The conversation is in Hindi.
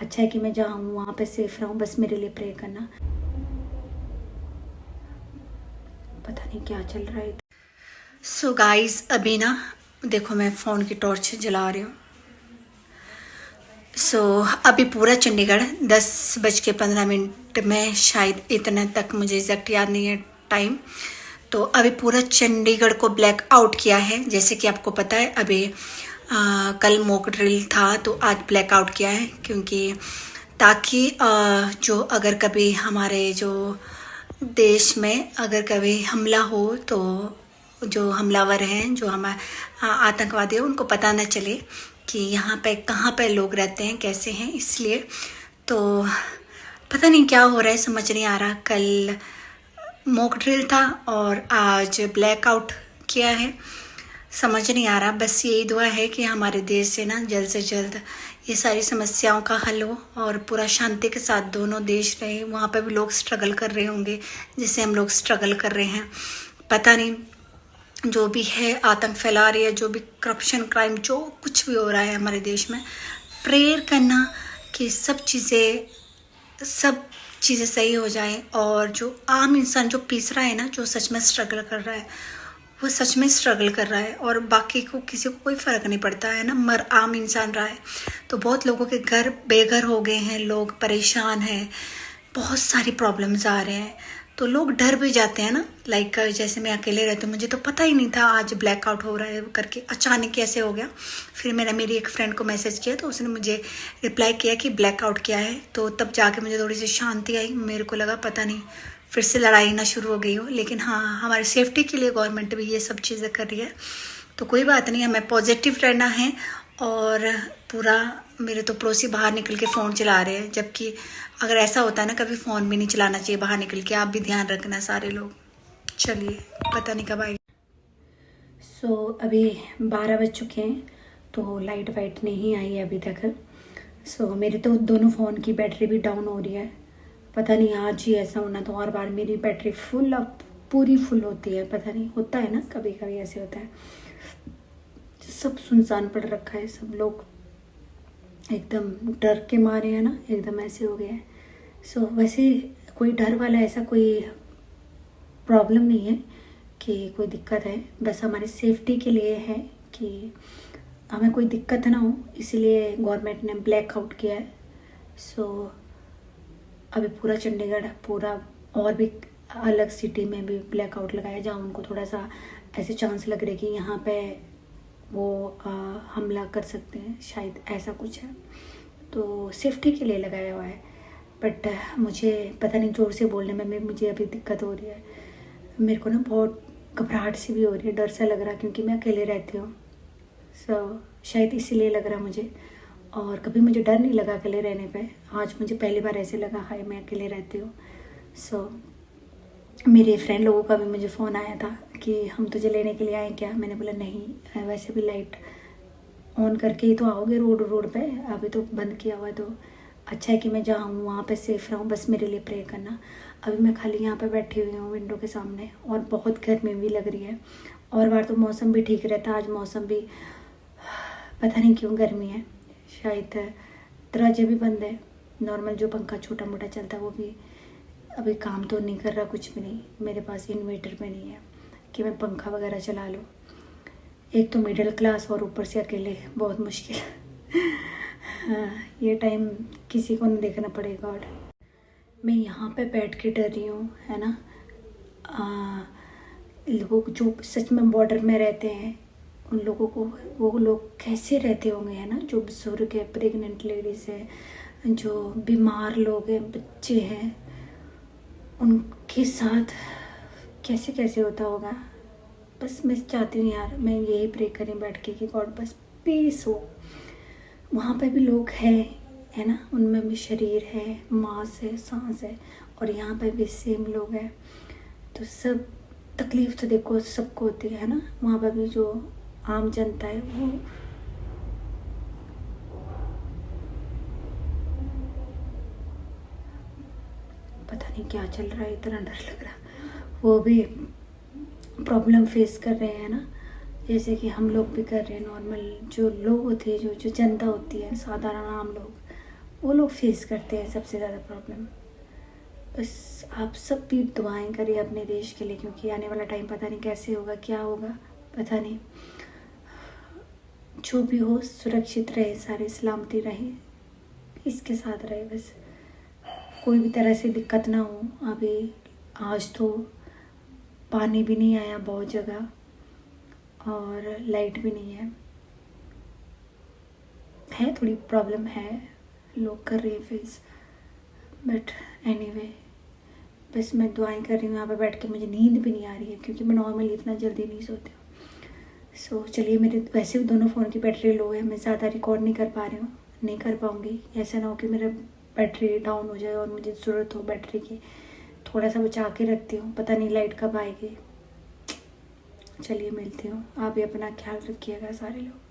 अच्छा है कि मैं जहाँ हूँ वहाँ पे सेफ रहूँ, बस मेरे लिए प्रे करना। पता नहीं क्या चल रहा है। सो गाइस, अभी ना देखो मैं फ़ोन की टॉर्च जला रही हूँ। अभी पूरा चंडीगढ़ 10:15 में, शायद इतने तक, मुझे एग्जैक्ट याद नहीं है टाइम। तो अभी पूरा चंडीगढ़ को ब्लैक आउट किया है। जैसे कि आपको पता है अभी कल मॉक ड्रिल था, तो आज ब्लैक आउट किया है, क्योंकि ताकि जो अगर कभी हमारे जो देश में अगर कभी हमला हो तो जो हमलावर हैं, जो हम आतंकवादी हैं, उनको पता न चले कि यहाँ पे कहाँ पे लोग रहते हैं, कैसे हैं। इसलिए तो पता नहीं क्या हो रहा है, समझ नहीं आ रहा। कल मॉक ड्रिल था और आज ब्लैक आउट किया है, समझ नहीं आ रहा। बस यही दुआ है कि हमारे देश से ना जल्द से जल्द ये सारी समस्याओं का हल हो और पूरा शांति के साथ दोनों देश रहे। वहाँ पे भी लोग स्ट्रगल कर रहे होंगे जिससे हम लोग स्ट्रगल कर रहे हैं। पता नहीं, जो भी है आतंक फैला रही है, जो भी करप्शन क्राइम जो कुछ भी हो रहा है हमारे देश में, प्रेयर करना कि सब चीज़ें सही हो जाए। और जो आम इंसान जो पीस रहा है ना, जो सच में स्ट्रगल कर रहा है, वो सच में स्ट्रगल कर रहा है और बाकी को किसी को कोई फ़र्क नहीं पड़ता है ना, मर आम इंसान रहा है। तो बहुत लोगों के घर बेघर हो गए हैं, लोग परेशान हैं, बहुत सारी प्रॉब्लम्स आ रहे हैं। तो लोग डर भी जाते हैं ना। लाइक जैसे मैं अकेले रहती हूँ, मुझे तो पता ही नहीं था आज ब्लैकआउट हो रहा है करके, अचानक कैसे हो गया। फिर मैंने मेरी एक फ्रेंड को मैसेज किया तो उसने मुझे रिप्लाई किया कि ब्लैकआउट किया है। तो तब जाके मुझे थोड़ी सी शांति आई। मेरे को लगा पता नहीं फिर से लड़ाई ना शुरू हो गई हो। लेकिन हाँ, हमारी सेफ्टी के लिए गवर्नमेंट भी ये सब चीज़ें कर रही है, तो कोई बात नहीं, हमें पॉजिटिव रहना है। और पूरा मेरे तो पड़ोसी बाहर निकल के फ़ोन चला रहे हैं, जबकि अगर ऐसा होता है ना, कभी फ़ोन भी नहीं चलाना चाहिए बाहर निकल के। आप भी ध्यान रखना सारे लोग। चलिए, पता नहीं कब आएगी। अभी 12 बज चुके हैं, तो लाइट वाइट नहीं आई है अभी तक। मेरे तो दोनों फ़ोन की बैटरी भी डाउन हो रही है। पता नहीं आज ही ऐसा होना, तो और बार मेरी बैटरी फुल अप पूरी फुल होती है। पता नहीं, होता है ना, कभी कभी ऐसे होता है। सब सुनसान पड़ रखा है, सब लोग एकदम डर के मारे हैं ना, एकदम ऐसे हो गया है। वैसे कोई डर वाला ऐसा कोई प्रॉब्लम नहीं है कि कोई दिक्कत है, बस हमारी सेफ्टी के लिए है कि हमें कोई दिक्कत ना हो, इसलिए गवर्नमेंट ने ब्लैक आउट किया है। अभी पूरा चंडीगढ़, पूरा और भी अलग सिटी में भी ब्लैक आउट लगाया, जहाँ उनको थोड़ा सा ऐसे चांस लग रहे कि यहाँ पे वो हमला कर सकते हैं, शायद ऐसा कुछ है, तो सेफ्टी के लिए लगाया हुआ है। बट मुझे पता नहीं, ज़ोर से बोलने में मुझे अभी दिक्कत हो रही है। मेरे को ना बहुत घबराहट सी भी हो रही है, डर सा लग रहा, क्योंकि मैं अकेले रहती हूँ। शायद इसीलिए लग रहा मुझे। और कभी मुझे डर नहीं लगा अकेले रहने पे, आज मुझे पहली बार ऐसे लगा हाय मैं अकेले रहती हूँ। मेरे फ्रेंड लोगों का भी मुझे फ़ोन आया था कि हम तुझे लेने के लिए आए क्या। मैंने बोला नहीं, वैसे भी लाइट ऑन करके ही तो आओगे रोड पे, अभी तो बंद किया हुआ है। तो अच्छा है कि मैं जहाँ हूँ वहाँ पे सेफ रहूँ, बस मेरे लिए प्रे करना। अभी मैं खाली यहाँ पे बैठी हुई हूँ विंडो के सामने, और बहुत गर्मी भी लग रही है। और बार तो मौसम भी ठीक रहता, आज मौसम भी पता नहीं क्यों गर्मी है। शायद दरवाजे भी बंद है, नॉर्मल जो पंखा छोटा मोटा चलता है वो भी अभी काम तो नहीं कर रहा, कुछ भी नहीं। मेरे पास इन्वर्टर में नहीं है कि मैं पंखा वगैरह चला लूँ। एक तो मिडिल क्लास और ऊपर से अकेले, बहुत मुश्किल। हाँ, ये टाइम किसी को नहीं देखना पड़ेगा। और मैं यहाँ पे बैठ के डर रही हूँ, है ना। लोगों को जो सच में बॉर्डर में रहते हैं, उन लोगों को, वो लोग कैसे रहते होंगे, है ना। जो बुजुर्ग है, प्रेग्नेंट लेडीज़ है, जो बीमार लोग हैं, बच्चे हैं, उनके साथ कैसे कैसे होता होगा। बस मैं चाहती हूँ यार, मैं यही प्रे करें बैठ के कि गॉड बस पीस हो। वहाँ पे भी लोग हैं, है ना, उनमें भी शरीर है, मांस है, सांस है, और यहाँ पे भी सेम लोग हैं। तो सब तकलीफ़ तो देखो सबको होती है ना। वहाँ पर भी जो आम जनता है वो पता नहीं क्या चल रहा है, इतना डर लग रहा। वो भी प्रॉब्लम फेस कर रहे हैं ना, जैसे कि हम लोग भी कर रहे हैं। नॉर्मल जो लोग होते हैं, जो जनता होती है, साधारण आम लोग, वो लोग फेस करते हैं सबसे ज़्यादा प्रॉब्लम। बस आप सब भी दुआएं करिए अपने देश के लिए, क्योंकि आने वाला टाइम पता नहीं कैसे होगा, क्या होगा पता नहीं। जो भी हो सुरक्षित रहे, सारे सलामती रहे, इसके साथ रहे बस, कोई भी तरह से दिक्कत ना हो। अभी आज तो पानी भी नहीं आया बहुत जगह, और लाइट भी नहीं है थोड़ी प्रॉब्लम है, लोग कर रहे हैं फेस, बट एनीवे बस मैं दुआएं कर रही हूँ। यहाँ पे बैठ के मुझे नींद भी नहीं आ रही है, क्योंकि मैं नॉर्मली इतना जल्दी नहीं सोती हूँ। सो चलिए, मेरे वैसे भी दोनों फ़ोन की बैटरी लो है, मैं ज़्यादा रिकॉर्ड नहीं कर पा रही हूँ, नहीं कर पाऊँगी। ऐसा ना हो कि मेरा बैटरी डाउन हो जाए और मुझे ज़रूरत हो बैटरी की। थोड़ा सा बचा के रखती हूँ, पता नहीं लाइट कब आएगी। चलिए मिलती हूँ, आप भी अपना ख्याल रखिएगा सारे लोग।